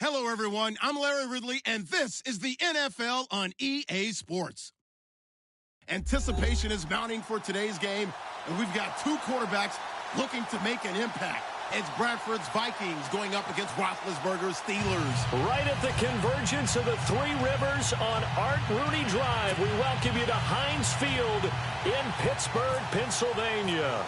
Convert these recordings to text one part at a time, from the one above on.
Hello, everyone. I'm Larry Ridley, and this is the NFL on EA Sports. Anticipation is mounting for today's game, and we've got two quarterbacks looking to make an impact. It's Bradford's Vikings going up against Roethlisberger's Steelers. Right at the convergence of the Three Rivers on Art Rooney Drive, we welcome you to Heinz Field in Pittsburgh, Pennsylvania.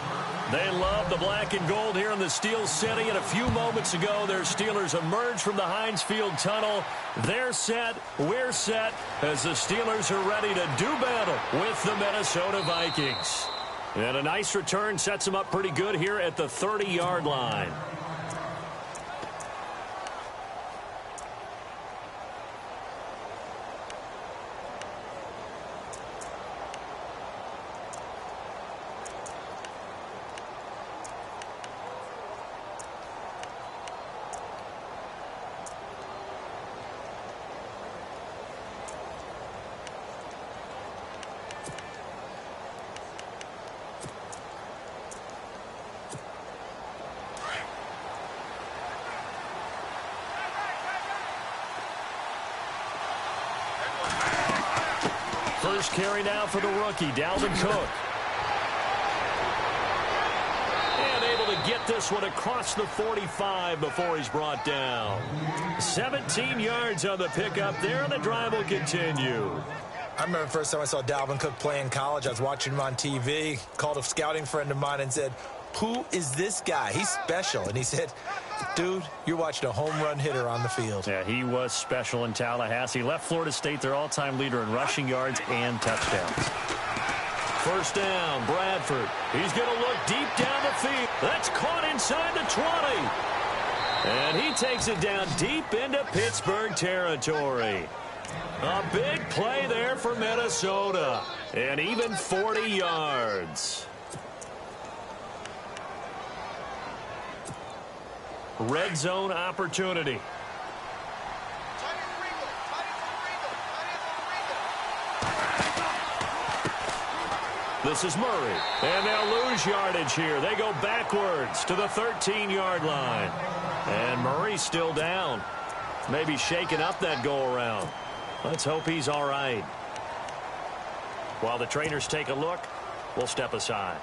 They love the black and gold here in the Steel City, and a few moments ago, their Steelers emerged from the Heinz Field tunnel. They're set, we're set, as the Steelers are ready to do battle with the Minnesota Vikings. And a nice return sets them up pretty good here at the 30-yard line. First carry now for the rookie, Dalvin Cook. And able to get this one across the 45 before he's brought down. 17 yards on the pickup there, and the drive will continue. I remember the first time I saw Dalvin Cook play in college. I was watching him on TV, called a scouting friend of mine and said, "Who is this guy? He's special." And he said, "Dude, you're watching a home run hitter on the field." Yeah, he was special in Tallahassee. Left Florida State their all-time leader in rushing yards and touchdowns. First down, Bradford. He's going to look deep down the field. That's caught inside the 20. And he takes it down deep into Pittsburgh territory. A big play there for Minnesota. And even 40 yards. Red zone opportunity. This is Murray. And they'll lose yardage here. They go backwards to the 13-yard line. And Murray's still down. Maybe shaking up that go-around. Let's hope he's all right. While the trainers take a look, we'll step aside.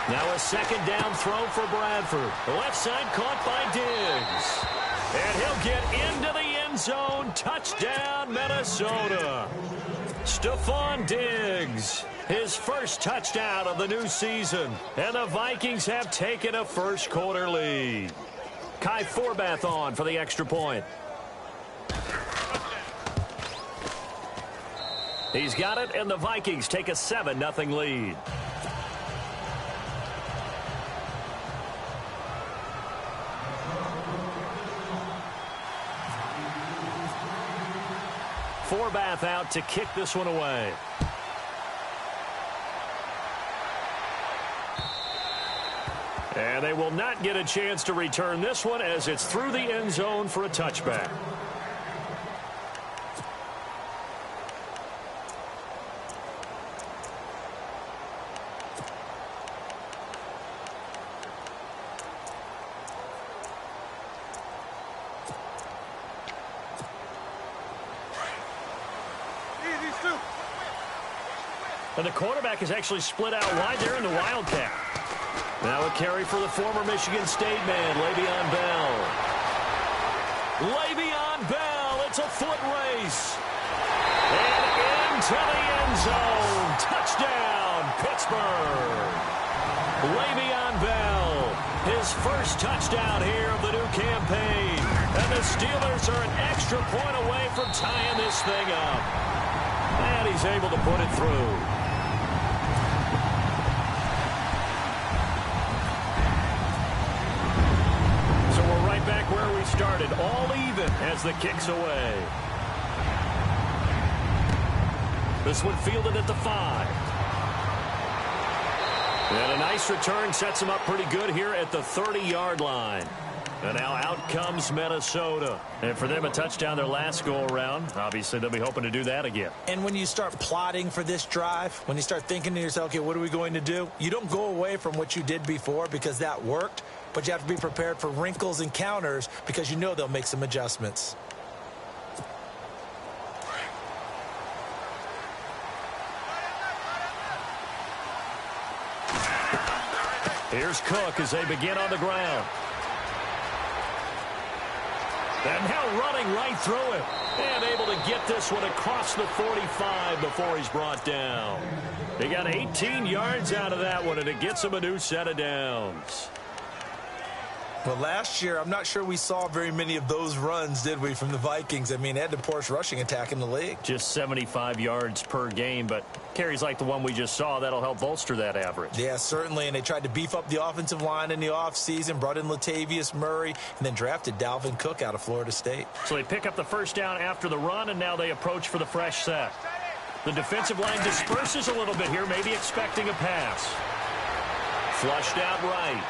Now a second down throw for Bradford. Left side caught by Diggs. And he'll get into the end zone. Touchdown, Minnesota. Stephon Diggs, his first touchdown of the new season. And the Vikings have taken a first-quarter lead. Kai Forbath on for the extra point. He's got it, and the Vikings take a 7-0 lead. Forbath out to kick this one away. And they will not get a chance to return this one as it's through the end zone for a touchback. And the quarterback is actually split out wide there in the Wildcat. Now a carry for the former Michigan State man, Le'Veon Bell. Le'Veon Bell, it's a foot race. And into the end zone. Touchdown, Pittsburgh. Le'Veon Bell, his first touchdown here of the new campaign. And the Steelers are an extra point away from tying this thing up. And he's able to put it through. Back where we started, all even as the kick's away. This one fielded at the 5. And a nice return sets them up pretty good here at the 30-yard line. And now out comes Minnesota. And for them, a touchdown their last go-around. Obviously, they'll be hoping to do that again. And when you start plotting for this drive, when you start thinking to yourself, okay, what are we going to do? You don't go away from what you did before because that worked, but you have to be prepared for wrinkles and counters because you know they'll make some adjustments. Here's Cook as they begin on the ground. And now running right through it. And able to get this one across the 45 before he's brought down. He got 18 yards out of that one, and it gets him a new set of downs. Well, last year, I'm not sure we saw very many of those runs, did we, from the Vikings? I mean, they had the poorest rushing attack in the league. Just 75 yards per game, but carries like the one we just saw, that'll help bolster that average. Yeah, certainly, and they tried to beef up the offensive line in the offseason, brought in Latavius Murray, and then drafted Dalvin Cook out of Florida State. So they pick up the first down after the run, and now they approach for the fresh set. The defensive line disperses a little bit here, maybe expecting a pass. Flushed out right.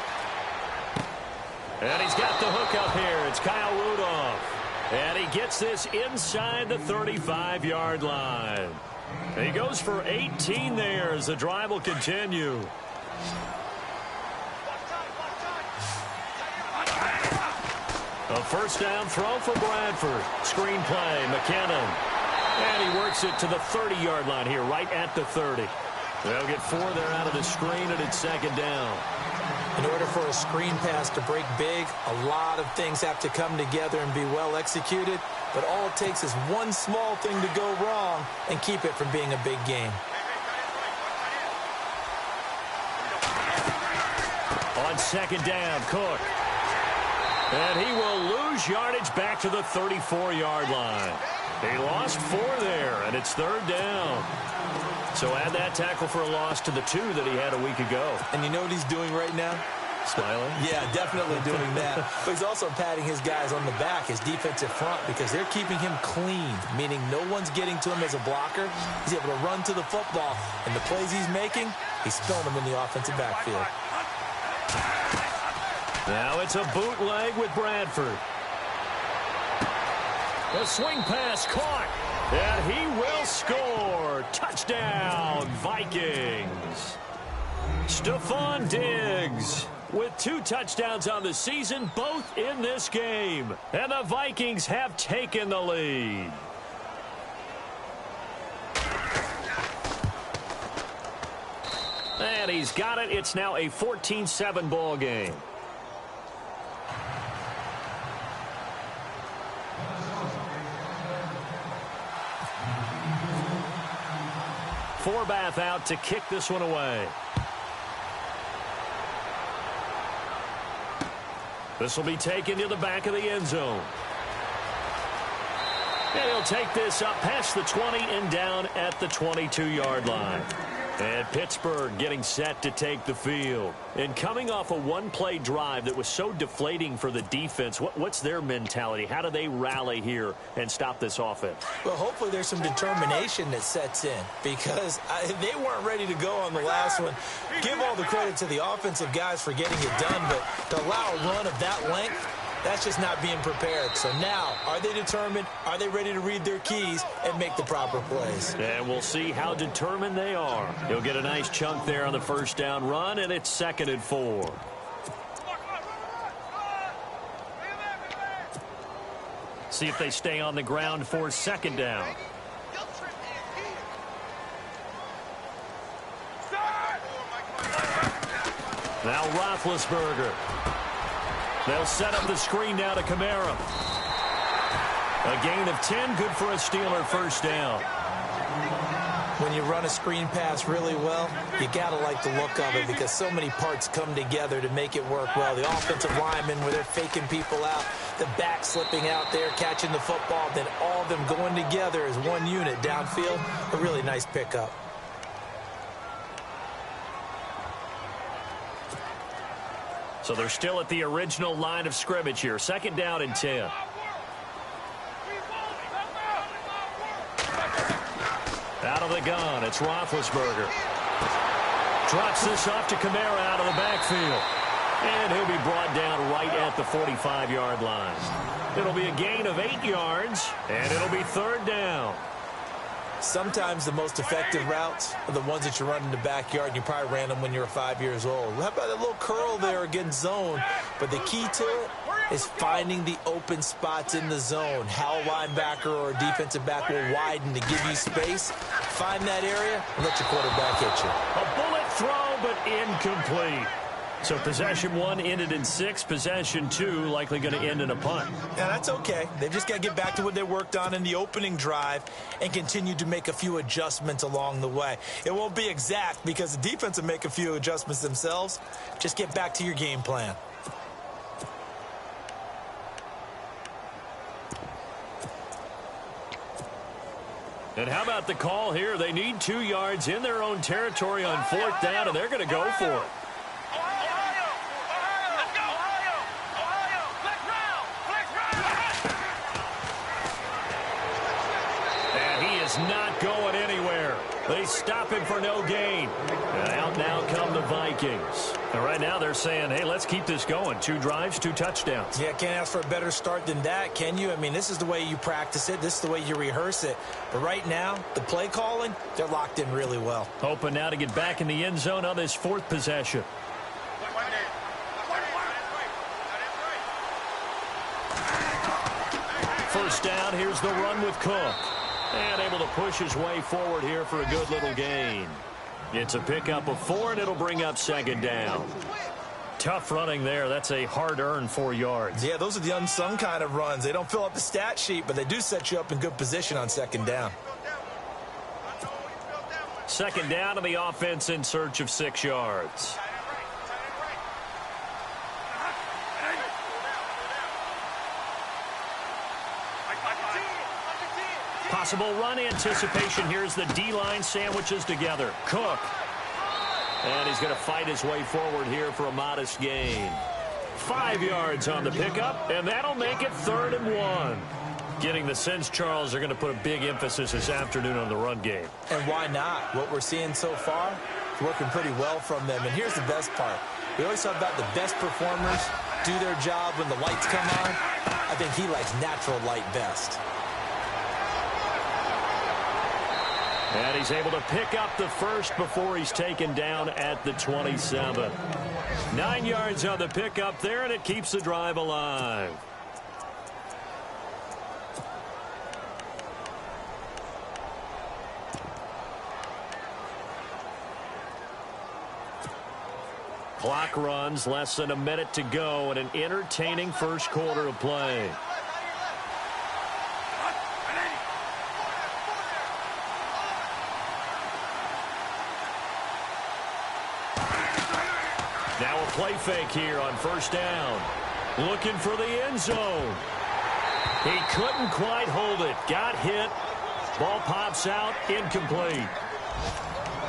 And he's got the hook up here. It's Kyle Rudolph. And he gets this inside the 35-yard line. And he goes for 18 there as the drive will continue. A first down throw for Bradford. Screen play, McKinnon. And he works it to the 30-yard line here, right at the 30. They'll get 4 there out of the screen, and it's second down. In order for a screen pass to break big, a lot of things have to come together and be well executed. But all it takes is one small thing to go wrong and keep it from being a big game. On second down, Cook. And he will lose yardage back to the 34-yard line. He lost 4 there, and it's third down. So add that tackle for a loss to the 2 that he had a week ago. And you know what he's doing right now? Smiling? Yeah, definitely doing that. But he's also patting his guys on the back, his defensive front, because they're keeping him clean, meaning no one's getting to him as a blocker. He's able to run to the football, and the plays he's making, he's throwing them in the offensive backfield. Now it's a bootleg with Bradford. A swing pass caught, and he will score. Touchdown, Vikings. Stephon Diggs with 2 touchdowns on the season, both in this game. And the Vikings have taken the lead. And he's got it. It's now a 14-7 ball game. Forbath out to kick this one away. This will be taken to the back of the end zone. And he'll take this up past the 20 and down at the 22-yard line. And Pittsburgh getting set to take the field. And coming off a one-play drive that was so deflating for the defense, what's their mentality? How do they rally here and stop this offense? Well, hopefully there's some determination that sets in because they weren't ready to go on the last one. Give all the credit to the offensive guys for getting it done, but to allow a run of that length, that's just not being prepared. So now, are they determined? Are they ready to read their keys and make the proper plays? And we'll see how determined they are. He'll get a nice chunk there on the first down run, and it's 2nd and 4. See if they stay on the ground for second down. Now Roethlisberger. They'll set up the screen now to Kamara. A gain of 10, good for a Steeler first down. When you run a screen pass really well, you got to like the look of it because so many parts come together to make it work well. The offensive linemen where they're faking people out, the back slipping out there, catching the football, then all of them going together as one unit downfield. A really nice pickup. So they're still at the original line of scrimmage here. 2nd down and 10. Out of the gun, it's Roethlisberger. Trots this off to Kamara out of the backfield. And he'll be brought down right at the 45-yard line. It'll be a gain of 8 yards, and it'll be third down. Sometimes the most effective routes are the ones that you run in the backyard, and you probably ran them when you were 5 years old. How about that little curl there against zone? But the key to it is finding the open spots in the zone. How a linebacker or a defensive back will widen to give you space. Find that area and let your quarterback hit you. A bullet throw, but incomplete. So possession 1 ended in 6. Possession 2 likely going to end in a punt. Yeah, that's okay. They've just got to get back to what they worked on in the opening drive and continue to make a few adjustments along the way. It won't be exact because the defense will make a few adjustments themselves. Just get back to your game plan. And how about the call here? They need 2 yards in their own territory on 4th down, and they're going to go for it. Not going anywhere. They stop him for no gain. And out now come the Vikings. And right now they're saying, hey, let's keep this going. 2 drives, 2 touchdowns. Yeah, can't ask for a better start than that, can you? I mean, this is the way you practice it. This is the way you rehearse it. But right now, the play calling, they're locked in really well. Hoping now to get back in the end zone on this 4th possession. First down, here's the run with Cook. And able to push his way forward here for a good little gain. It's a pickup of 4, and it'll bring up 2nd down. Tough running there. That's a hard-earned 4 yards. Yeah, those are the unsung kind of runs. They don't fill up the stat sheet, but they do set you up in good position on 2nd down. 2nd down, and the offense in search of 6 yards. Possible run anticipation. Here's the D-line sandwiches together. Cook. And he's going to fight his way forward here for a modest gain. 5 yards on the pickup, and that'll make it 3rd and 1. Getting the sense Charles are going to put a big emphasis this afternoon on the run game. And why not? What we're seeing so far is working pretty well from them. And here's the best part. We always talk about the best performers do their job when the lights come on. I think he likes natural light best. And he's able to pick up the first before he's taken down at the 27. 9 yards on the pickup there, and it keeps the drive alive. Clock runs, less than a minute to go, and an entertaining first quarter of play. Now a play fake here on 1st down. Looking for the end zone. He couldn't quite hold it. Got hit. Ball pops out. Incomplete.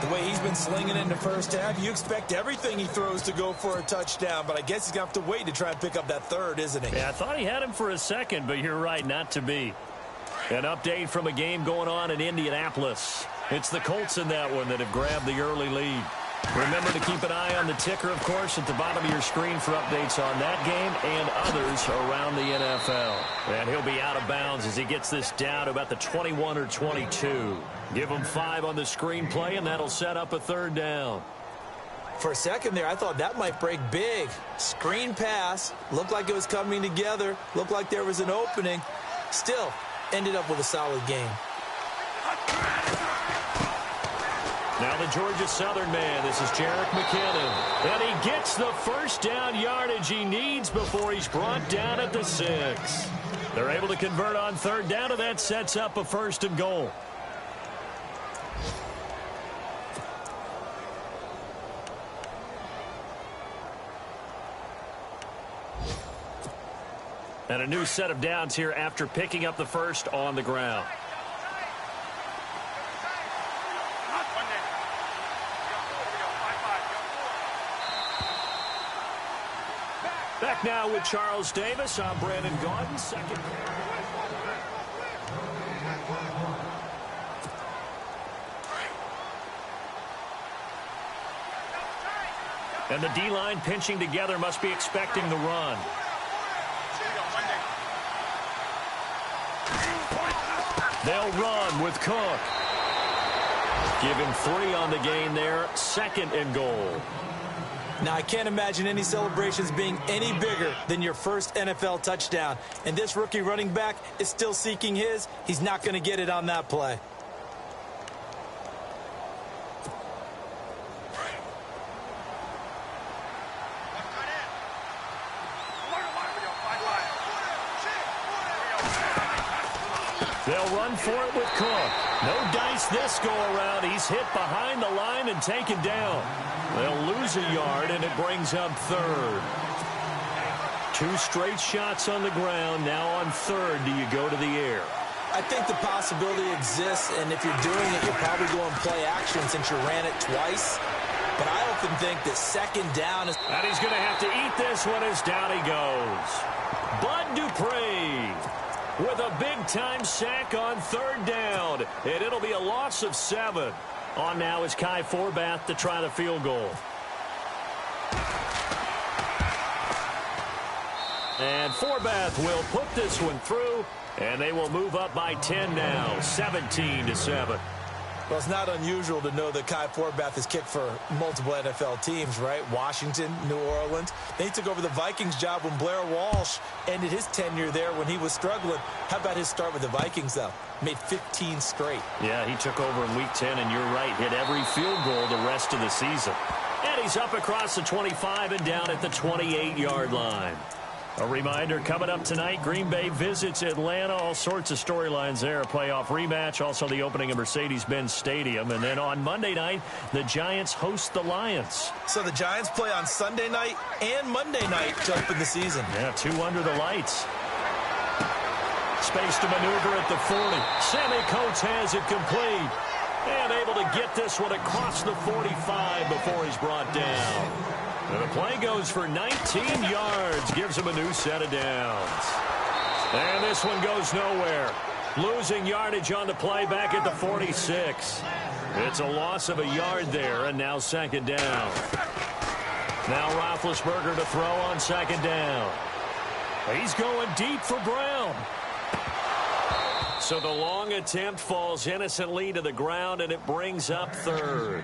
The way he's been slinging it in the first half, you expect everything he throws to go for a touchdown, but I guess he's going to have to wait to try and pick up that 3rd, isn't he? Yeah, I thought he had him for a second, but you're right, not to be. An update from a game going on in Indianapolis. It's the Colts in that one that have grabbed the early lead. Remember to keep an eye on the ticker, of course, at the bottom of your screen for updates on that game and others around the NFL. And he'll be out of bounds as he gets this down to about the 21 or 22. Give him 5 on the screenplay, and that'll set up a 3rd down. For a second there, I thought that might break big. Screen pass. Looked like it was coming together. Looked like there was an opening. Still, ended up with a solid game. Now the Georgia Southern man, this is Jerick McKinnon. And he gets the first down yardage he needs before he's brought down at the 6. They're able to convert on 3rd down, and that sets up a 1st and goal. And a new set of downs here after picking up the first on the ground. Back now with Charles Davis. I'm Brandon Gaudin. Second. And the D-line pinching together must be expecting the run. They'll run with Cook. Give him 3 on the gain there. 2nd and goal. Now, I can't imagine any celebrations being any bigger than your first NFL touchdown. And this rookie running back is still seeking his. He's not going to get it on that play. They'll run for it with Cook. No dice this go-around. He's hit behind the line and taken down. They'll lose a yard, and it brings up 3rd. 2 straight shots on the ground. Now on 3rd, do you go to the air? I think the possibility exists, and if you're doing it, you'll probably go and play action since you ran it twice. But I often think that 2nd down is... And he's going to have to eat this one as down he goes. Bud Dupree with a big-time sack on 3rd down. And it'll be a loss of 7. On now is Kai Forbath to try the field goal. And Forbath will put this one through, and they will move up by 10 now, 17-7. Well, it's not unusual to know that Kai Forbath has kicked for multiple NFL teams, right? Washington, New Orleans. Then he took over the Vikings job when Blair Walsh ended his tenure there when he was struggling. How about his start with the Vikings, though? Made 15 straight. Yeah, he took over in Week 10, and you're right, hit every field goal the rest of the season. And he's up across the 25 and down at the 28-yard line. A reminder, coming up tonight, Green Bay visits Atlanta. All sorts of storylines there. A playoff rematch, also the opening of Mercedes-Benz Stadium. And then on Monday night, the Giants host the Lions. So the Giants play on Sunday night and Monday night to open the season. Yeah, 2 under the lights. Space to maneuver at the 40. Sammy Coates has it complete. And able to get this one across the 45 before he's brought down. And the play goes for 19 yards. Gives him a new set of downs. And this one goes nowhere. Losing yardage on the play back at the 46. It's a loss of a yard there, and now 2nd down. Now Roethlisberger to throw on 2nd down. He's going deep for Brown. So the long attempt falls innocently to the ground, and it brings up 3rd.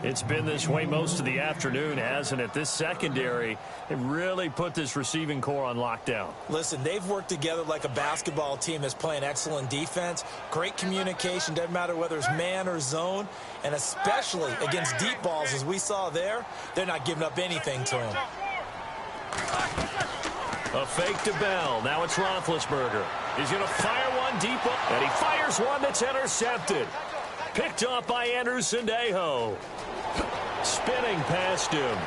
It's been this way most of the afternoon, hasn't it? This secondary, it really put this receiving core on lockdown. Listen, they've worked together like a basketball team that's playing excellent defense. Great communication, doesn't matter whether it's man or zone. And especially against deep balls, as we saw there, they're not giving up anything to him. A fake to Bell. Now it's Roethlisberger. He's going to fire one deep, and he fires one that's intercepted. Picked off by Andrew Sendejo. Spinning past him.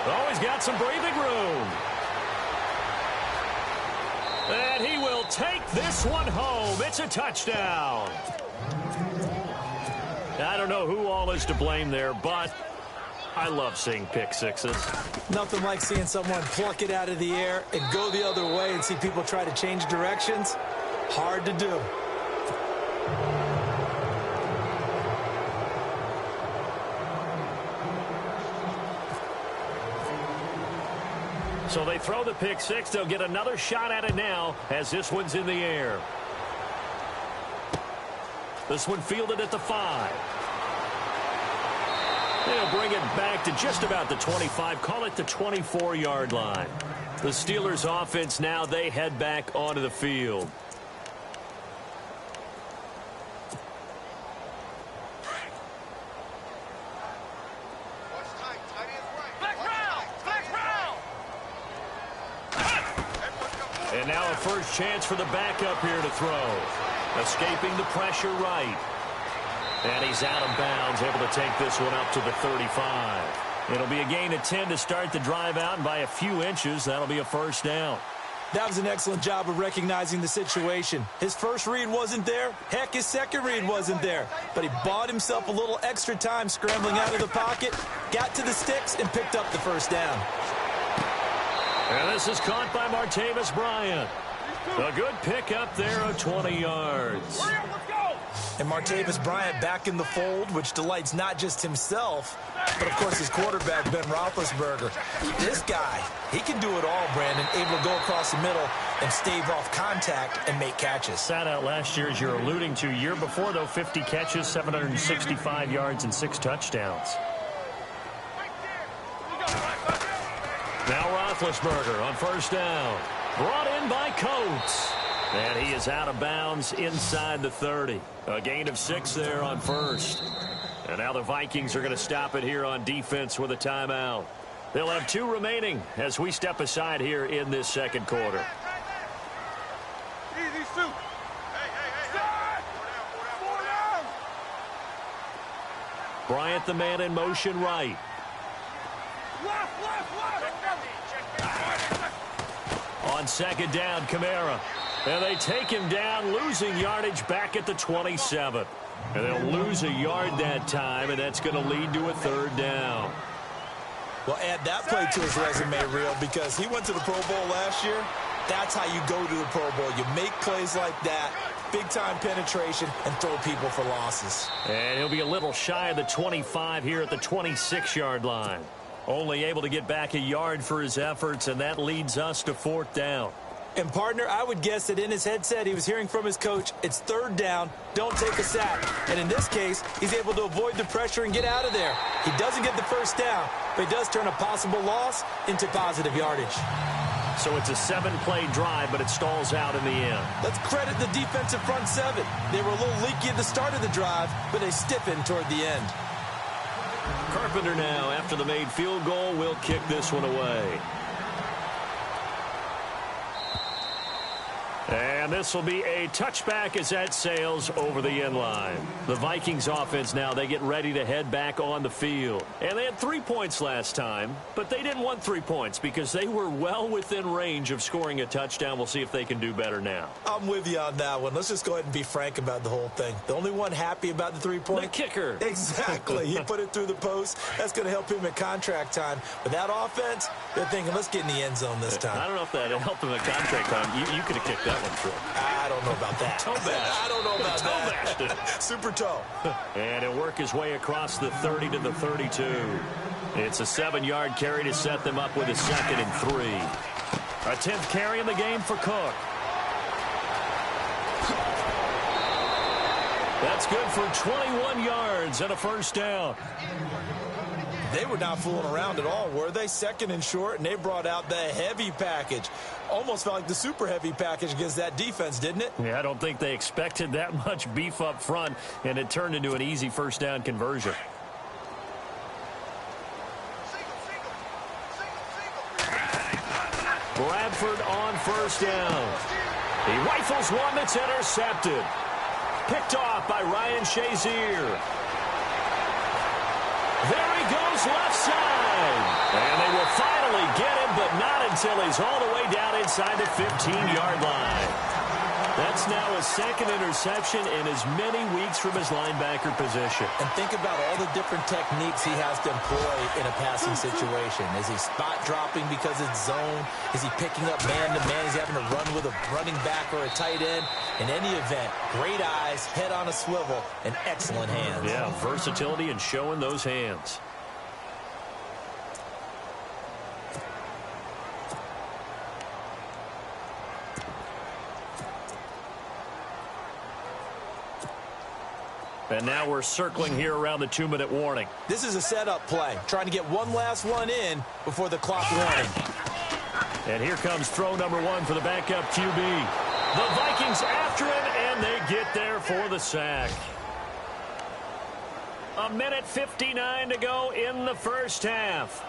Oh, he's got some breathing room. And he will take this one home. It's a touchdown. I don't know who all is to blame there, but I love seeing pick sixes. Nothing like seeing someone pluck it out of the air and go the other way and see people try to change directions. Hard to do. So they throw the pick six. They'll get another shot at it now as this one's in the air. This one fielded at the 5. They'll bring it back to just about the 25. Call it the 24-yard line. The Steelers offense now, they head back onto the field. And now a first chance for the backup here to throw. Escaping the pressure right. And he's out of bounds, able to take this one up to the 35. It'll be a gain of 10 to start the drive out, and by a few inches, that'll be a first down. That was an excellent job of recognizing the situation. His first read wasn't there. Heck, his second read wasn't there. But he bought himself a little extra time scrambling out of the pocket, got to the sticks, and picked up the first down. And this is caught by Martavis Bryant. A good pickup there of 20 yards. And Martavis Bryant back in the fold, which delights not just himself, but, of course, his quarterback, Ben Roethlisberger. This guy, he can do it all, Brandon, able to go across the middle and stave off contact and make catches. Sat out last year, as you're alluding to. Year before, though, 50 catches, 765 yards, and 6 touchdowns. Now Roethlisberger on first down. Brought in by Coates. And he is out of bounds inside the 30. A gain of 6 there on first. And now the Vikings are going to stop it here on defense with a timeout. They'll have 2 remaining as we step aside here in this second quarter. Easy, Sue. Bryant, the man in motion right. On second down, Kamara. And they take him down, losing yardage back at the 27. And they'll lose a yard that time, and that's going to lead to a third down. Well, add that play to his resume, Real, because he went to the Pro Bowl last year. That's how you go to the Pro Bowl. You make plays like that, big-time penetration, and throw people for losses. And he'll be a little shy of the 25 here at the 26-yard line. Only able to get back a yard for his efforts, and that leads us to fourth down. And, partner, I would guess that in his headset he was hearing from his coach, it's third down, don't take a sack. And in this case, he's able to avoid the pressure and get out of there. He doesn't get the first down, but he does turn a possible loss into positive yardage. So it's a 7-play drive, but it stalls out in the end. Let's credit the defensive front 7. They were a little leaky at the start of the drive, but they stiffened toward the end. Carpenter now, after the made field goal, will kick this one away. And this will be a touchback as that sails over the end line. The Vikings offense now, they get ready to head back on the field. And they had 3 points last time, but they didn't want 3 points because they were well within range of scoring a touchdown. We'll see if they can do better now. I'm with you on that one. Let's just go ahead and be frank about the whole thing. The only one happy about the 3-point? The kicker. Exactly. He put it through the post. That's going to help him at contract time. But that offense, they're thinking, let's get in the end zone this time. I don't know if that helped him at contract time. You could have kicked that one through. I don't know about that. Toe bash. I don't know about Toe that. Super toe. And he'll work his way across the 30 to the 32. It's a 7-yard carry to set them up with a 2nd and 3. A 10th carry in the game for Cook. That's good for 21 yards and a first down. They were not fooling around at all, were they? 2nd and short, and they brought out the heavy package. Almost felt like the super heavy package against that defense, didn't it? Yeah, I don't think they expected that much beef up front, and it turned into an easy first down conversion. Bradford on first down. He rifles one that's intercepted. Picked off by Ryan Shazier. There he goes left side. And they will finally get him, but not until he's all the way down inside the 15-yard line. That's now his 2nd interception in as many weeks from his linebacker position. And think about all the different techniques he has to employ in a passing situation. Is he spot dropping because it's zone? Is he picking up man-to-man? Is he having to run with a running back or a tight end? In any event, great eyes, head on a swivel, and excellent hands. Yeah, versatility and showing those hands. And now we're circling here around the 2-minute warning. This is a setup play, trying to get one last one in before the clock warning. And here comes throw number 1 for the backup QB. The Vikings after him, and they get there for the sack. 1:59 to go in the first half.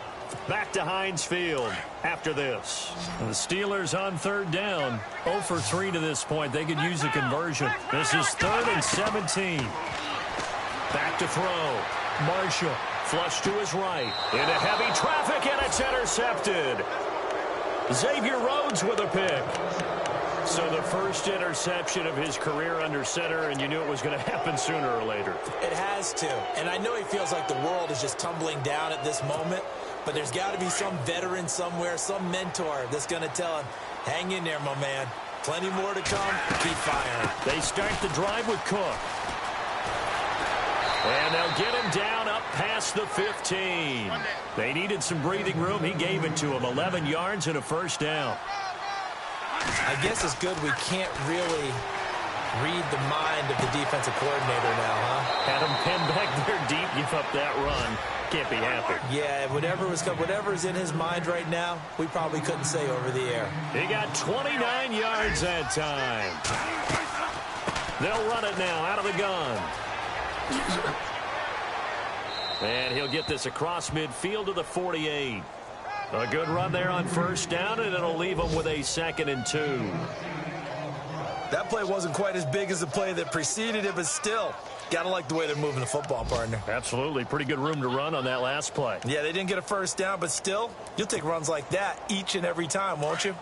Back to Heinz Field after this. The Steelers on third down. 0 for 3 to this point. They could use a conversion. This is 3rd and 17. Back to throw. Marshall, flush to his right. Into heavy traffic, and it's intercepted. Xavier Rhodes with a pick. So the first interception of his career under center, and you knew it was going to happen sooner or later. It has to. And I know he feels like the world is just tumbling down at this moment, but there's got to be some veteran somewhere, some mentor that's going to tell him, hang in there, my man. Plenty more to come. Keep firing. They start the drive with Cook. And they'll get him down up past the 15. They needed some breathing room. He gave it to them. 11 yards and a first down. I guess it's good we can't really read the mind of the defensive coordinator now, huh? Had him pinned back there deep, give up that run. Can't be happy. Yeah, whatever's in his mind right now, we probably couldn't say over the air. He got 29 yards that time. They'll run it now out of the gun. And he'll get this across midfield to the 48. A good run there on first down, and it'll leave him with a 2nd and 2. That play wasn't quite as big as the play that preceded it, but still, got to like the way they're moving the football, partner. Absolutely. Pretty good room to run on that last play. Yeah, they didn't get a first down, but still, you'll take runs like that each and every time, won't you?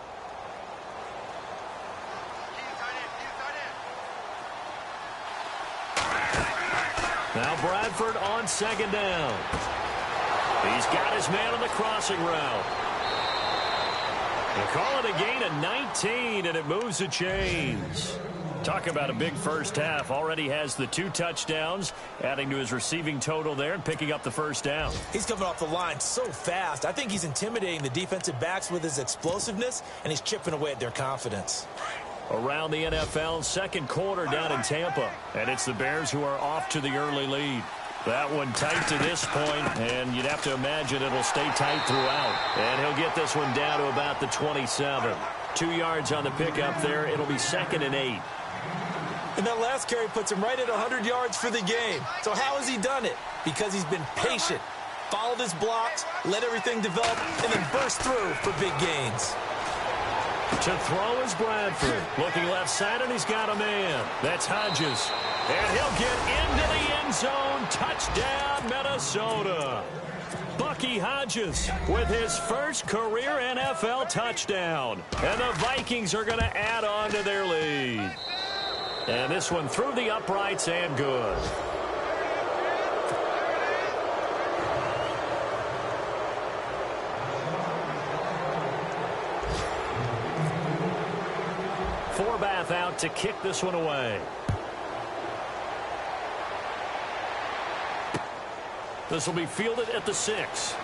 Now Bradford on 2nd down. He's got his man on the crossing route. They call it a gain of 19, and it moves the chains. Talk about a big first half. Already has the 2 touchdowns, adding to his receiving total there and picking up the first down. He's coming off the line so fast. I think he's intimidating the defensive backs with his explosiveness, and he's chipping away at their confidence. Around the NFL, 2nd quarter down in Tampa. And it's the Bears who are off to the early lead. That one tight to this point, and you'd have to imagine it'll stay tight throughout. And he'll get this one down to about the 27. 2 yards on the pickup there. It'll be 2nd and 8. And that last carry puts him right at 100 yards for the game. So how has he done it? Because he's been patient, followed his blocks, let everything develop, and then burst through for big gains. To throw is Bradford. Looking left side, and he's got a man. That's Hodges. And he'll get into the end zone. Touchdown, Minnesota. Bucky Hodges with his first career NFL touchdown. And the Vikings are going to add on to their lead. And this one through the uprights and good. Forbath out to kick this one away. This will be fielded at the 6.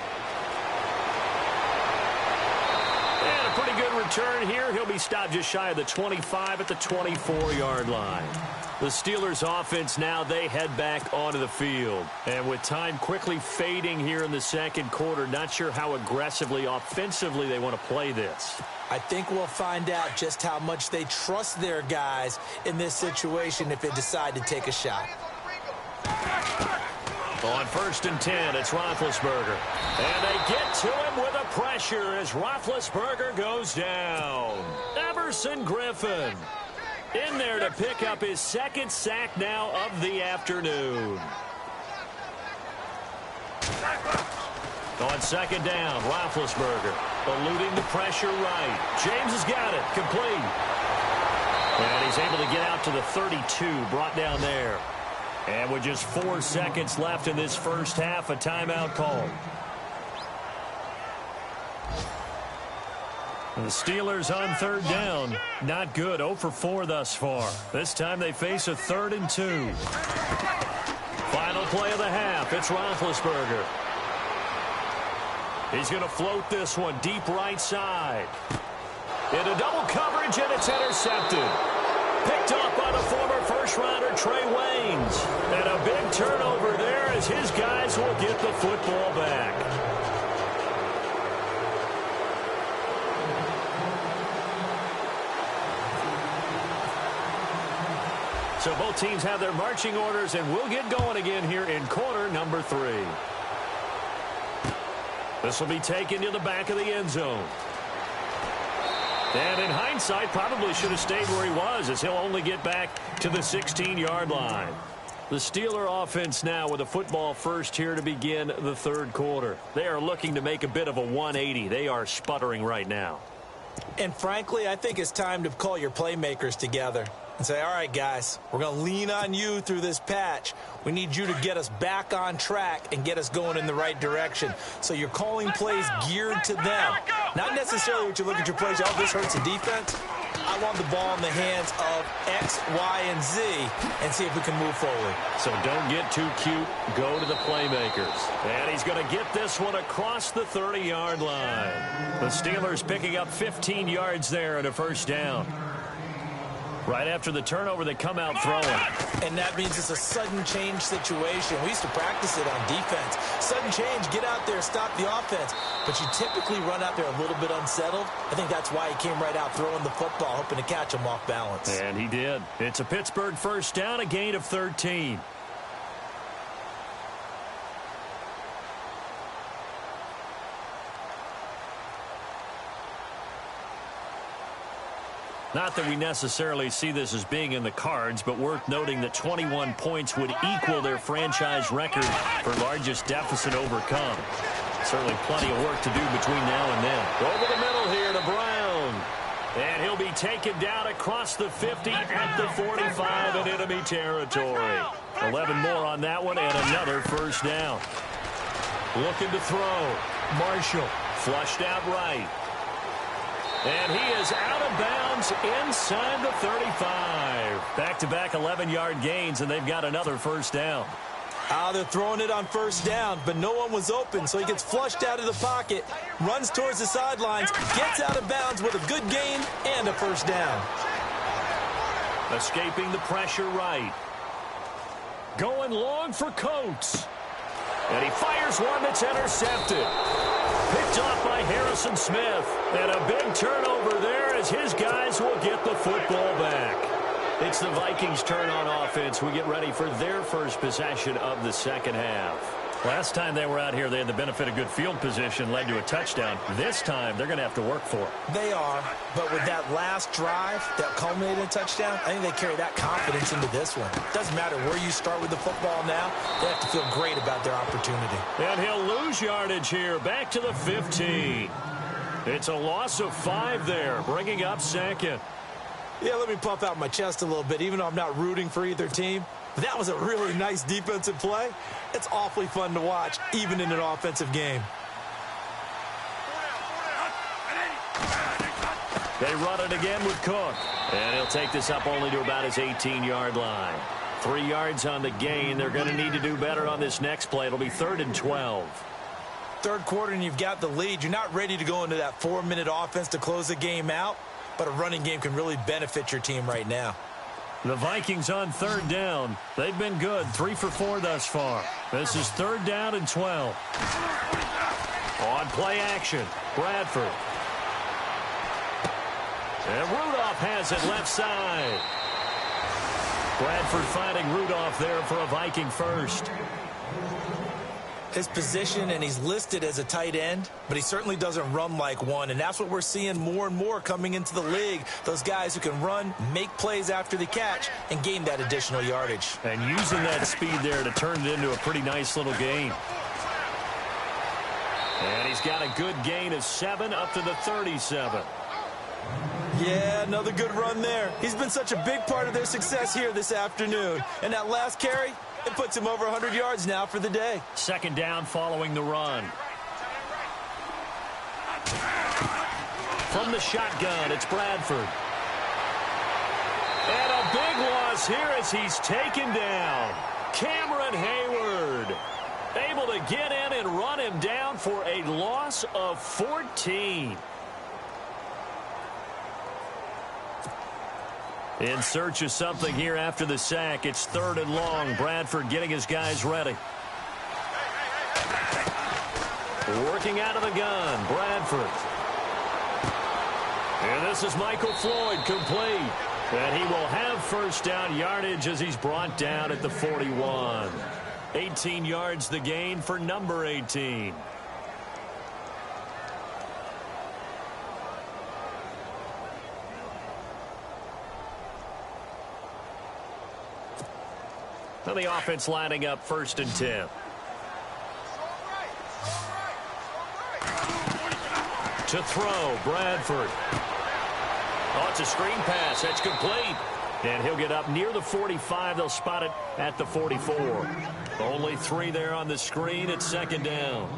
And a pretty good return here. He'll be stopped just shy of the 25 at the 24-yard line. The Steelers offense now, they head back onto the field. And with time quickly fading here in the 2nd quarter, not sure how aggressively, offensively they want to play this. I think we'll find out just how much they trust their guys in this situation if they decide to take a shot. On 1st and 10, it's Roethlisberger. And they get to him with a pressure as Roethlisberger goes down. Everson Griffin in there to pick up his 2nd sack now of the afternoon. On 2nd down, Roethlisberger eluding the pressure right. James has got it, complete. And he's able to get out to the 32, brought down there. And with just 4 seconds left in this first half, a timeout called. The Steelers on 3rd down. Not good. 0 for 4 thus far. This time they face a 3rd and 2. Final play of the half. It's Roethlisberger. He's going to float this one deep right side. Into double coverage, and it's intercepted. Picked up by the former first-rounder Trey Waynes. And a big turnover there as his guys will get the football back. So both teams have their marching orders, and we'll get going again here in quarter number 3. This will be taken to the back of the end zone. And in hindsight, probably should have stayed where he was, as he'll only get back to the 16-yard line. The Steeler offense now with a football first here to begin the 3rd quarter. They are looking to make a bit of a 180. They are sputtering right now. And frankly, I think it's time to call your playmakers together and say, all right, guys, we're going to lean on you through this patch. We need you to get us back on track and get us going in the right direction. So you're calling plays geared to them. Not necessarily what you look at your plays, oh, this hurts the defense. I want the ball in the hands of X, Y, and Z and see if we can move forward. So don't get too cute. Go to the playmakers. And he's going to get this one across the 30-yard line. The Steelers picking up 15 yards there and a first down. Right after the turnover, they come out throwing. And that means it's a sudden change situation. We used to practice it on defense. Sudden change, get out there, stop the offense. But you typically run out there a little bit unsettled. I think that's why he came right out throwing the football, hoping to catch him off balance. And he did. It's a Pittsburgh first down, a gain of 13. Not that we necessarily see this as being in the cards, but worth noting that 21 points would equal their franchise record for largest deficit overcome. Certainly plenty of work to do between now and then. Over the middle here to Brown. And he'll be taken down across the 50 at the 45 in enemy territory. 11 more on that one and another first down. Looking to throw. Marshall flushed out right. And he is out of bounds inside the 35. Back-to-back 11-yard gains, and they've got another first down. They're throwing it on first down, but no one was open, so he gets flushed out of the pocket, runs towards the sidelines, gets out of bounds with a good gain and a first down. Escaping the pressure right. Going long for Coates. And he fires one that's intercepted. Picked off by Harrison Smith. And a big turnover there as his guys will get the football back. It's the Vikings' turn on offense. We get ready for their first possession of the second half. Last time they were out here, they had the benefit of good field position, led to a touchdown. This time, they're going to have to work for it. They are, but with that last drive that culminated in a touchdown, I think they carry that confidence into this one. Doesn't matter where you start with the football now, they have to feel great about their opportunity. And he'll lose yardage here, back to the 15. It's a loss of 5 there, bringing up second. Yeah, let me puff out my chest a little bit, even though I'm not rooting for either team. That was a really nice defensive play. It's awfully fun to watch, even in an offensive game. They run it again with Cook. And he'll take this up only to about his 18-yard line. 3 yards on the gain. They're going to need to do better on this next play. It'll be 3rd and 12. Third quarter and you've got the lead. You're not ready to go into that 4-minute offense to close the game out, but a running game can really benefit your team right now. The Vikings on 3rd down. They've been good, 3 for 4 thus far. This is 3rd down and 12. On play action, Bradford. And Rudolph has it left side. Bradford finding Rudolph there for a Viking first. His position, and he's listed as a tight end, but he certainly doesn't run like one, and that's what we're seeing more and more coming into the league. Those guys who can run, make plays after the catch, and gain that additional yardage. And using that speed there to turn it into a pretty nice little gain. And he's got a good gain of 7 up to the 37. Yeah, another good run there. He's been such a big part of their success here this afternoon. And that last carry, it puts him over 100 yards now for the day. 2nd down following the run. From the shotgun, it's Bradford. And a big loss here as he's taken down. Cameron Hayward able to get in and run him down for a loss of 14. In search of something here after the sack. It's 3rd and long. Bradford getting his guys ready. Working out of the gun, Bradford. And this is Michael Floyd, complete. And he will have first down yardage as he's brought down at the 41. 18 yards the gain for number 18. Now the offense lining up 1st and 10. To throw, Bradford. Oh, it's a screen pass. That's complete. And he'll get up near the 45. They'll spot it at the 44. Only 3 there on the screen. It's 2nd down.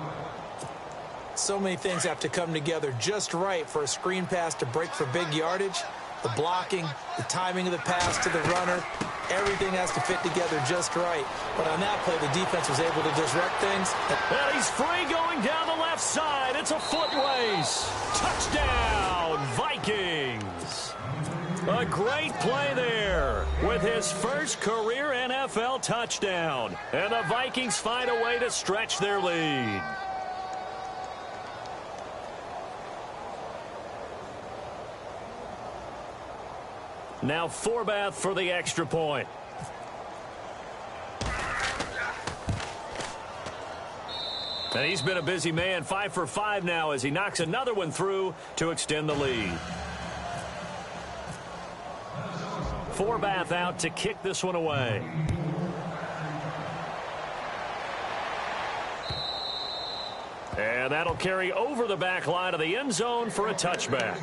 So many things have to come together just right for a screen pass to break for big yardage. The blocking, the timing of the pass to the runner, everything has to fit together just right. But on that play, the defense was able to disrupt things. And he's free going down the left side. It's a foot race. Touchdown, Vikings. A great play there with his first career NFL touchdown. And the Vikings find a way to stretch their lead. Now Forbath for the extra point. And he's been a busy man, 5 for 5 now as he knocks another one through to extend the lead. Forbath out to kick this one away. And that'll carry over the back line of the end zone for a touchback.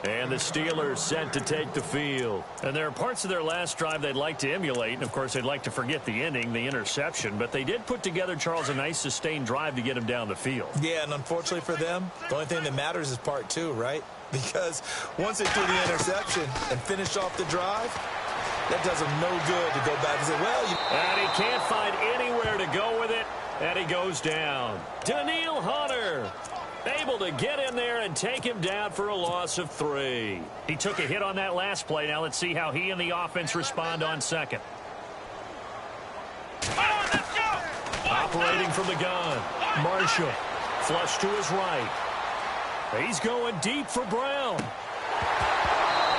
And the Steelers set to take the field. And there are parts of their last drive they'd like to emulate. And, of course, they'd like to forget the ending, the interception. But they did put together, Charles, a nice sustained drive to get him down the field. Yeah, and unfortunately for them, the only thing that matters is part 2, right? Because once they do the interception and finish off the drive, that does them no good to go back and say, well, And he can't find anywhere to go with it. And he goes down. Daniil Hunter able to get in there and take him down for a loss of 3. He took a hit on that last play. Now let's see how he and the offense respond on second. Operating from the gun. Marshall. Flush to his right. He's going deep for Brown.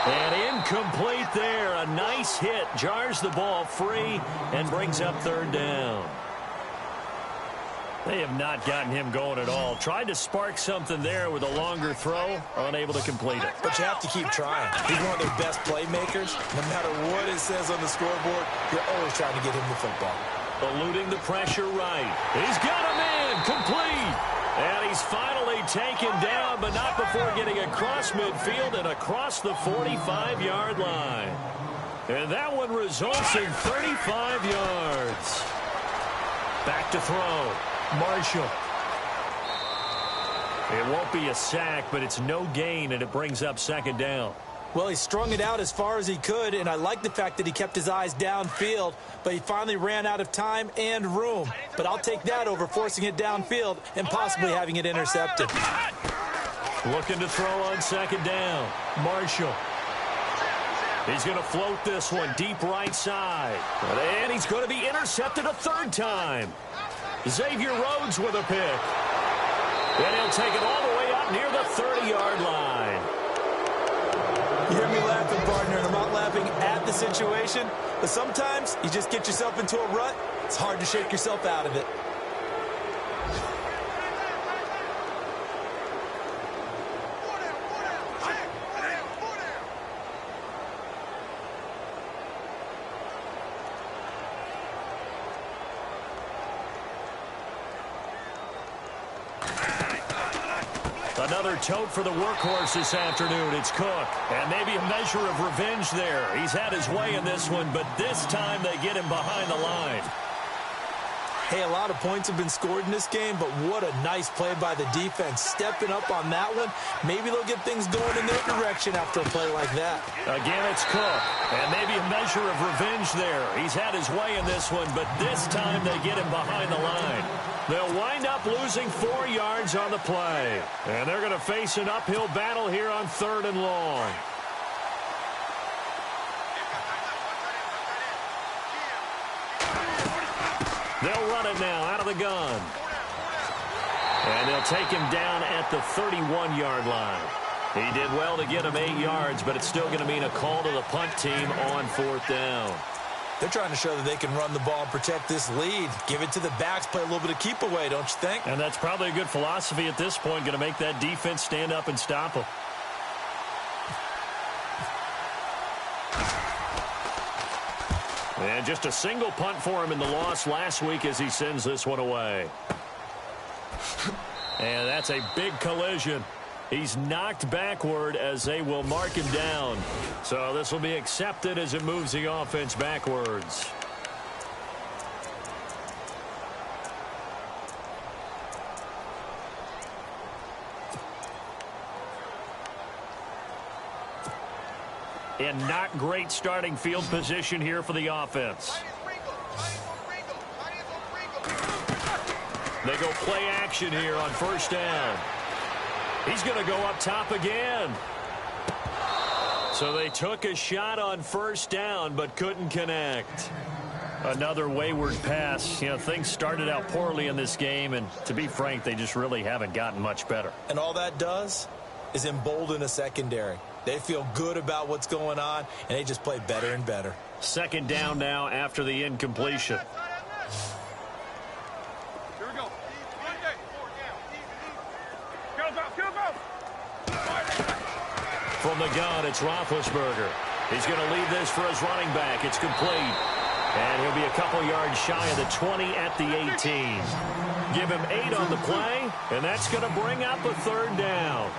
And incomplete there. A nice hit. Jars the ball free and brings up third down. They have not gotten him going at all. Tried to spark something there with a longer throw. Unable to complete it. But you have to keep trying. He's one of their best playmakers. No matter what it says on the scoreboard, you're always trying to get him the football. Eluding the pressure right. He's got a man. Complete. And he's finally taken down, but not before getting across midfield and across the 45-yard line. And that one results in 35 yards. Back to throw. Marshall. It won't be a sack, but it's no gain, and it brings up second down. Well, he strung it out as far as he could, and I like the fact that he kept his eyes downfield, but he finally ran out of time and room. But I'll take that over forcing it downfield and possibly having it intercepted. Looking to throw on second down. Marshall. He's going to float this one deep right side. And he's going to be intercepted a third time. Xavier Rhodes with a pick. And he'll take it all the way up near the 30-yard line. You hear me laughing, partner, and I'm not laughing at the situation, but sometimes you just get yourself into a rut. It's hard to shake yourself out of it. Another tote for the workhorse this afternoon. It's Cook. And maybe a measure of revenge there. He's had his way in this one, but this time they get him behind the line. Hey, a lot of points have been scored in this game, but what a nice play by the defense. Stepping up on that one. Maybe they'll get things going in their direction after a play like that. Again, it's Cook. And maybe a measure of revenge there. He's had his way in this one, but this time they get him behind the line. They'll wind up losing 4 yards on the play. And they're going to face an uphill battle here on 3rd and long. They'll run it now out of the gun. And they'll take him down at the 31-yard line. He did well to get him 8 yards, but it's still going to mean a call to the punt team on 4th down. They're trying to show that they can run the ball and protect this lead. Give it to the backs, play a little bit of keep away, don't you think? And that's probably a good philosophy at this point, going to make that defense stand up and stop them. And just a single punt for him in the loss last week as he sends this one away. And that's a big collision. He's knocked backward as they will mark him down. So this will be accepted as it moves the offense backwards. and not great starting field position here for the offense. They go play action here on first down. He's going to go up top again. So they took a shot on first down but couldn't connect. Another wayward pass. You know, things started out poorly in this game, and to be frank, they just really haven't gotten much better. And all that does is embolden a secondary. They feel good about what's going on, and they just play better and better. Second down now after the incompletion. From the gun, it's Roethlisberger. He's going to lead this for his running back. It's complete. And he'll be a couple yards shy of the 20 at the 18. Give him 8 on the play, and that's going to bring up a third down.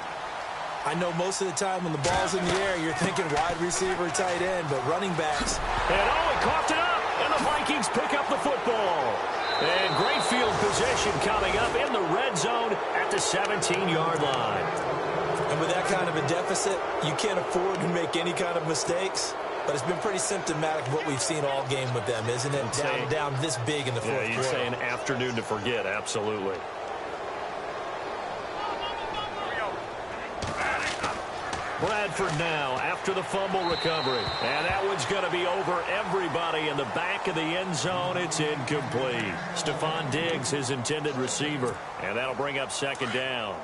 I know most of the time when the ball's in the air, you're thinking wide receiver, tight end, but running backs. And he coughed it up, and the Vikings pick up the football. And great field position coming up in the red zone at the 17-yard line. And with that kind of a deficit, you can't afford to make any kind of mistakes. But it's been pretty symptomatic of what we've seen all game with them, isn't it? Down this big in the fourth quarter. Yeah, you'd say an afternoon to forget, absolutely. Bradford now after the fumble recovery. And that one's going to be over everybody in the back of the end zone. It's incomplete. Stephon Diggs, his intended receiver. And that'll bring up second down.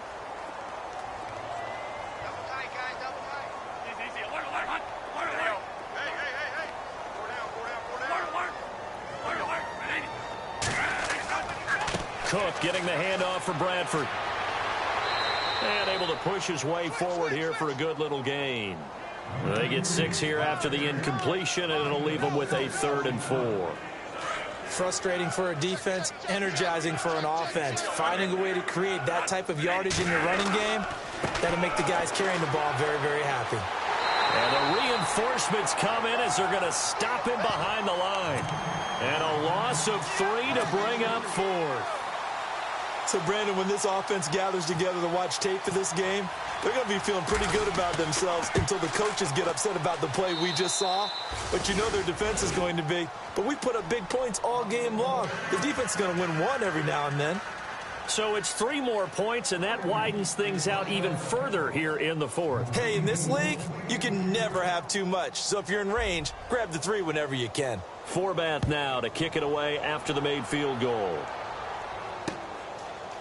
Cook getting the handoff for Bradford. And able to push his way forward here for a good little gain. They get 6 here after the incompletion, and it'll leave them with a 3rd and 4. Frustrating for a defense, energizing for an offense. Finding a way to create that type of yardage in your running game, that'll make the guys carrying the ball very, very happy. And the reinforcements come in as they're going to stop him behind the line. And a loss of 3 to bring up 4th. So, Brandon, when this offense gathers together to watch tape for this game, they're going to be feeling pretty good about themselves until the coaches get upset about the play we just saw. But you know their defense is going to be. But we put up big points all game long. The defense is going to win one every now and then. So it's 3 more points, and that widens things out even further here in the 4th. Hey, in this league, you can never have too much. So if you're in range, grab the 3 whenever you can. Forbath now to kick it away after the made field goal.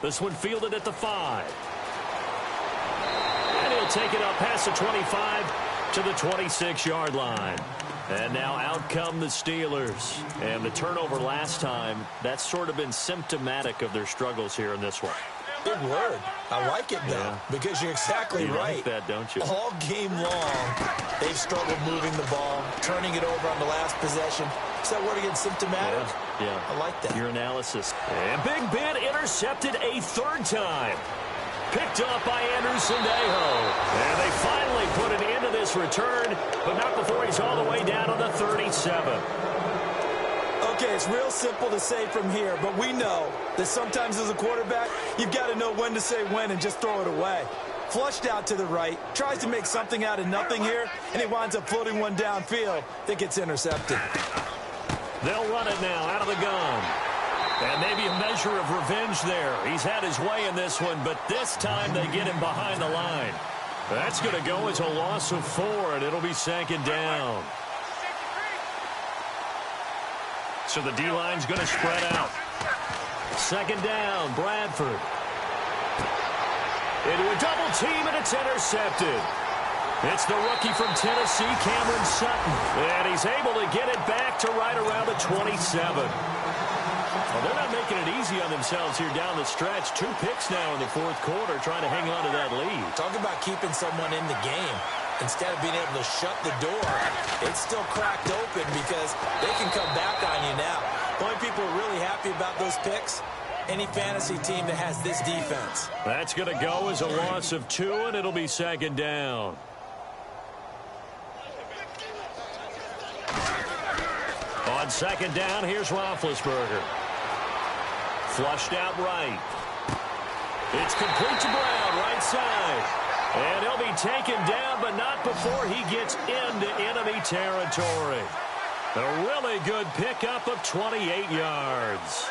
This one fielded at the 5. And he'll take it up past the 25 to the 26-yard line. And now out come the Steelers. And the turnover last time, that's sort of been symptomatic of their struggles here in this one. Good word. I like it, though, because you're exactly right. Like that, don't you? All game long, they've struggled moving the ball, turning it over on the last possession. Is that word again, symptomatic? Yeah. I like that. Your analysis. And Big Ben intercepted a 3rd time. Picked up by Andrew Sendejo. And they finally put an end to this return, but not before he's all the way down on the 37. Okay, it's real simple to say from here, but we know that sometimes as a quarterback, you've got to know when to say when and just throw it away. Flushed out to the right, tries to make something out of nothing here, and he winds up floating one downfield that gets intercepted. They'll run it now out of the gun. And maybe a measure of revenge there. He's had his way in this one, but this time they get him behind the line. That's going to go as a loss of 4, and it'll be second down. So the D-line's going to spread out. Second down, Bradford. Into a double team, and it's intercepted. It's the rookie from Tennessee, Cameron Sutton. And he's able to get it back to right around the 27. Well, they're not making it easy on themselves here down the stretch. 2 picks now in the 4th quarter, trying to hang on to that lead. Talk about keeping someone in the game. Instead of being able to shut the door, it's still cracked open because they can come back on you now. The only people who are really happy about those picks, any fantasy team that has this defense. That's going to go as a loss of 2, and it'll be second down. On second down, here's Roethlisberger. Flushed out right. It's complete to Brown, right side. And he'll be taken down, but not before he gets into enemy territory. A really good pickup of 28 yards.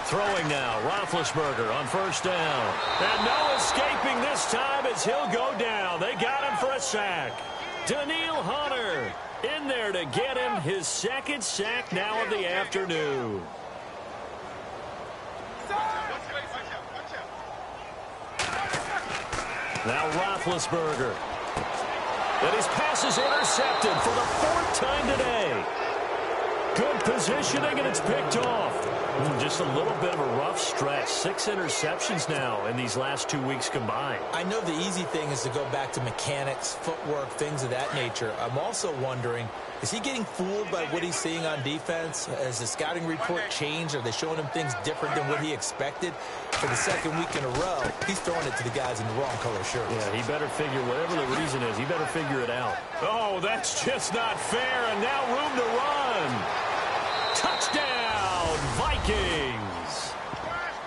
Throwing now, Roethlisberger on first down. And no escaping this time as he'll go down. They got him for a sack. Daniil Hunter in there to get him his second sack now of the afternoon. Now Roethlisberger. And his pass is intercepted for the fourth time today. Good positioning, and it's picked off. Just a little bit of a rough stretch. 6 interceptions now in these last 2 weeks combined. I know the easy thing is to go back to mechanics, footwork, things of that nature. I'm also wondering, is he getting fooled by what he's seeing on defense? Has the scouting report changed? Are they showing him things different than what he expected? For the second week in a row, he's throwing it to the guys in the wrong color shirts. Yeah, he better figure, whatever the reason is, he better figure it out. Oh, that's just not fair, and now room to run. Touchdown, Vikings.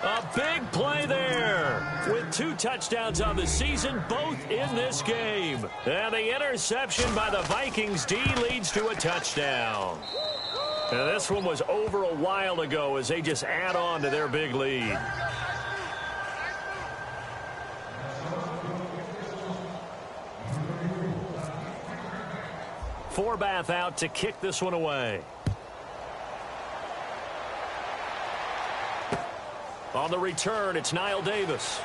A big play there with 2 touchdowns on the season, both in this game. And the interception by the Vikings D leads to a touchdown. And this one was over a while ago as they just add on to their big lead. Forbath out to kick this one away. On the return, it's Niall Davis.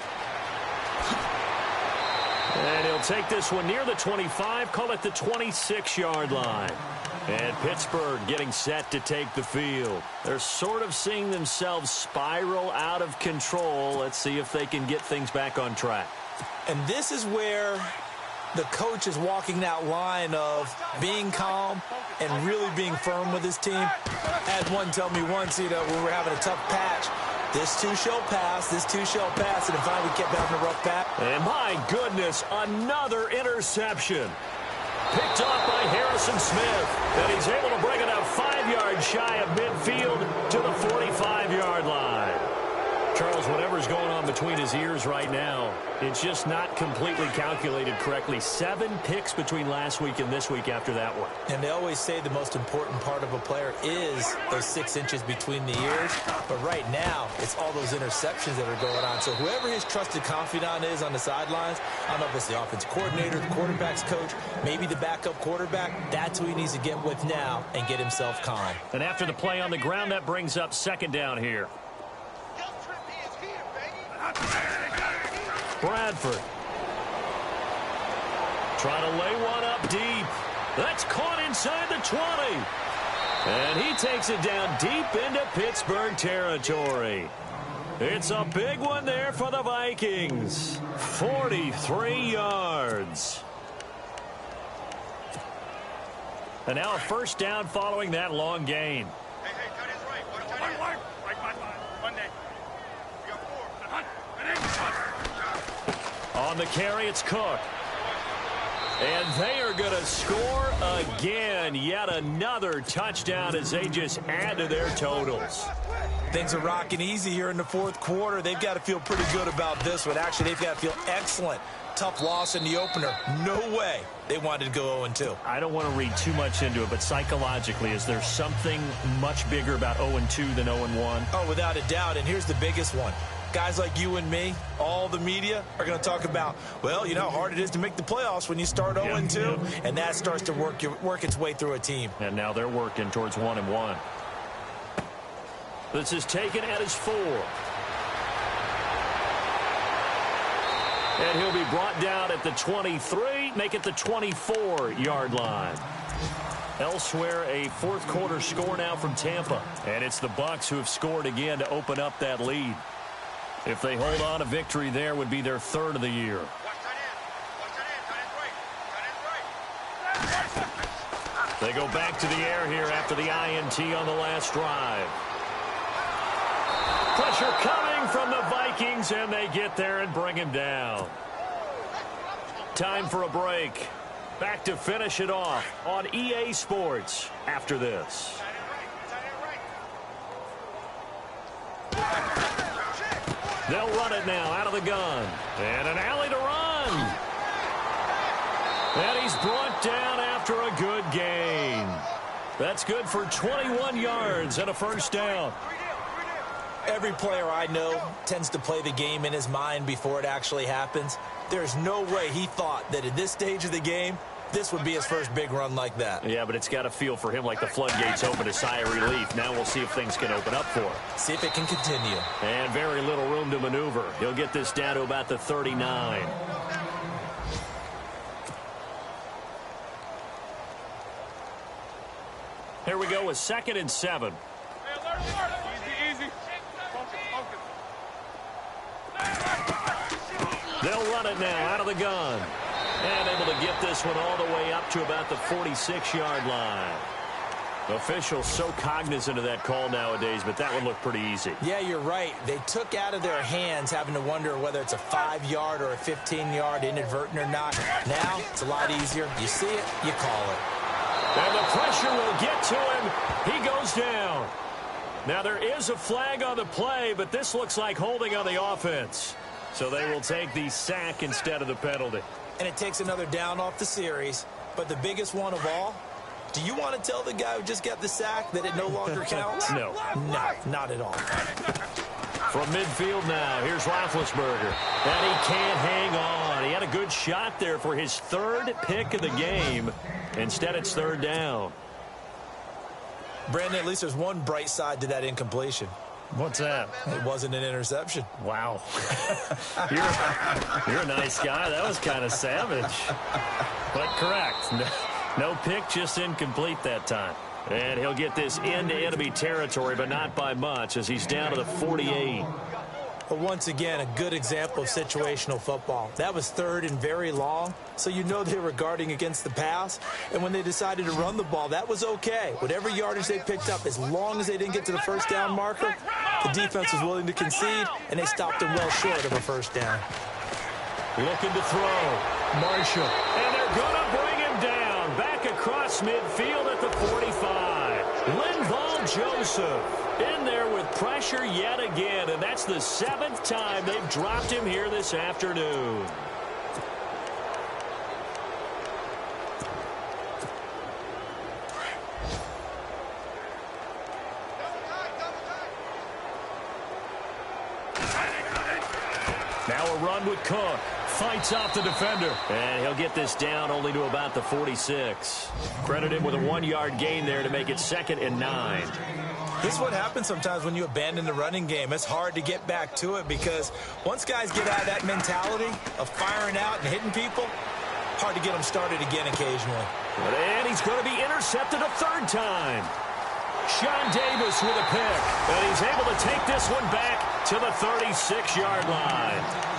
And he'll take this one near the 25, call it the 26-yard line. And Pittsburgh getting set to take the field. They're sort of seeing themselves spiral out of control. Let's see if they can get things back on track. And this is where the coach is walking that line of being calm and really being firm with his team. I had one tell me once, when we were having a tough patch, this too shall pass, this too shall pass, and finally we kept having a rough patch. And my goodness, another interception. Picked off by Harrison Smith, and he's able to bring it up 5 yards shy of midfield to the 45-yard line. Charles, whatever's going on between his ears right now, it's just not completely calculated correctly. 7 picks between last week and this week after that one. And they always say the most important part of a player is those 6 inches between the ears. But right now, it's all those interceptions that are going on. So whoever his trusted confidant is on the sidelines, I don't know if it's the offensive coordinator, the quarterback's coach, maybe the backup quarterback, that's who he needs to get with now and get himself calm. And after the play on the ground, that brings up second down here. Bradford. Trying to lay one up deep. That's caught inside the 20. And he takes it down deep into Pittsburgh territory. It's a big one there for the Vikings. 43 yards. And now a first down following that long gain. On the carry, it's Cook. And they are going to score again. Yet another touchdown as they just add to their totals. Things are rocking easy here in the fourth quarter. They've got to feel pretty good about this one. Actually, they've got to feel excellent. Tough loss in the opener. No way they wanted to go 0-2. I don't want to read too much into it, but psychologically, is there something much bigger about 0-2 than 0-1? Oh, without a doubt. And here's the biggest one. Guys like you and me, all the media, are going to talk about, well, you know how hard it is to make the playoffs when you start 0-2. And that starts to work its way through a team. And now they're working towards 1-1. This is taken at his 4. And he'll be brought down at the 23, make it the 24-yard line. Elsewhere, a fourth quarter score now from Tampa. And it's the Bucs who have scored again to open up that lead. If they hold on, a victory there would be their 3rd of the year. They go back to the air here after the INT on the last drive. Pressure coming from the Vikings, and they get there and bring him down. Time for a break. Back to finish it off on EA Sports after this. They'll run it now out of the gun. And an alley to run. And he's brought down after a good gain. That's good for 21 yards and a first down. Every player I know tends to play the game in his mind before it actually happens. There's no way he thought that at this stage of the game, this would be his first big run like that. Yeah, but it's got to feel for him like the floodgates open, a sigh of relief. Now we'll see if things can open up for him. See if it can continue. And very little room to maneuver. He'll get this down to about the 39. Here we go with 2nd and 7. Easy. Focus. They'll run it now out of the gun. And able to get this one all the way up to about the 46-yard line. Officials so cognizant of that call nowadays, but that one looked pretty easy. Yeah, you're right. They took out of their hands having to wonder whether it's a 5-yard or a 15-yard inadvertent or not. Now, it's a lot easier. You see it, you call it. And the pressure will get to him. He goes down. Now, there is a flag on the play, but this looks like holding on the offense. So they will take the sack instead of the penalty. And it takes another down off the series. But the biggest one of all, do you want to tell the guy who just got the sack that it no longer counts? No. No, not at all. From midfield now, here's Roethlisberger. And he can't hang on. He had a good shot there for his 3rd pick of the game. Instead, it's 3rd down. Brandon, at least there's one bright side to that incompletion. What's that? It wasn't an interception. Wow. You're a nice guy. That was kind of savage. But correct. No pick, just incomplete that time. And he'll get this into enemy territory, but not by much, as he's down to the 48. But once again, a good example of situational football. That was 3rd and very long, so you know they were guarding against the pass. And when they decided to run the ball, that was okay. Whatever yardage they picked up, as long as they didn't get to the first down marker, the defense was willing to concede, and they stopped them well short of a first down. Looking to throw. Marshall. And they're going to bring him down. Back across midfield at the 45. Linval Joseph in there with pressure yet again, and that's the 7th time they've dropped him here this afternoon. Now a run with Cook. Fights off the defender. And he'll get this down only to about the 46. Credit him with a 1-yard gain there to make it 2nd and 9. This is what happens sometimes when you abandon the running game. It's hard to get back to it because once guys get out of that mentality of firing out and hitting people, hard to get them started again occasionally. And he's going to be intercepted a 3rd time. Sean Davis with a pick. And he's able to take this one back to the 36-yard line.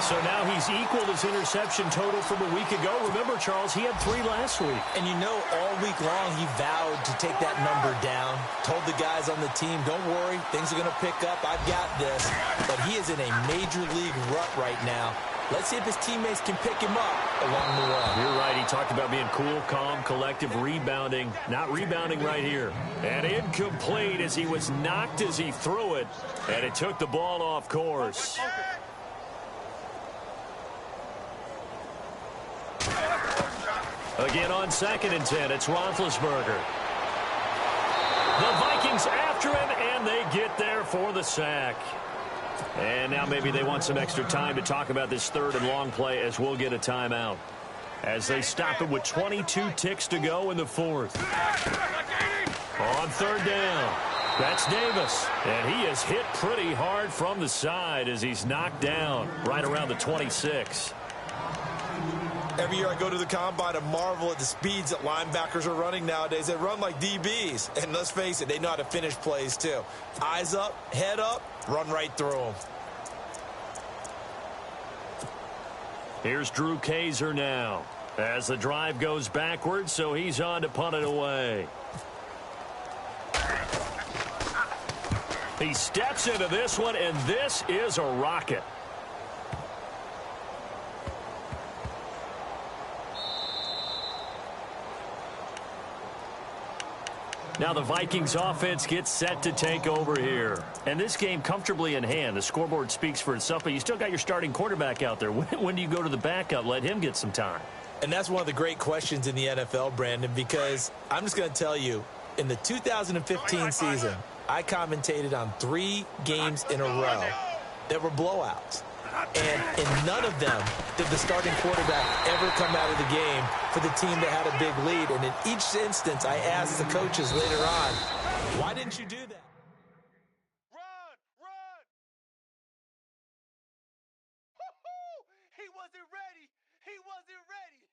So now he's equaled his interception total from a week ago. Remember, Charles, he had 3 last week. And you know, all week long he vowed to take that number down. Told the guys on the team, don't worry, things are going to pick up. I've got this. But he is in a major league rut right now. Let's see if his teammates can pick him up along the way. You're right. He talked about being cool, calm, collective, rebounding. Not rebounding right here. And incomplete as he was knocked as he threw it. And it took the ball off course. Again on 2nd and 10, it's Roethlisberger. The Vikings after him, and they get there for the sack. And now maybe they want some extra time to talk about this 3rd and long play as we'll get a timeout. As they stop it with 22 ticks to go in the 4th. On 3rd down, that's Davis. And he is hit pretty hard from the side as he's knocked down right around the 26. Every year I go to the combine and marvel at the speeds that linebackers are running nowadays. They run like DBs. And let's face it, they know how to finish plays too. Eyes up, head up, run right through them. Here's Drew Kaiser now as the drive goes backwards, so he's on to punt it away. He steps into this one, and this is a rocket. Now the Vikings offense gets set to take over here. And this game comfortably in hand. The scoreboard speaks for itself, but you still got your starting quarterback out there. When do you go to the backup? Let him get some time. And that's one of the great questions in the NFL, Brandon, because I'm just going to tell you, in the 2015 season, I commentated on 3 games in a row that were blowouts. And in none of them did the starting quarterback ever come out of the game for the team that had a big lead. And in each instance, I asked the coaches later on, why didn't you do that? Run! Run! He wasn't ready. He wasn't ready.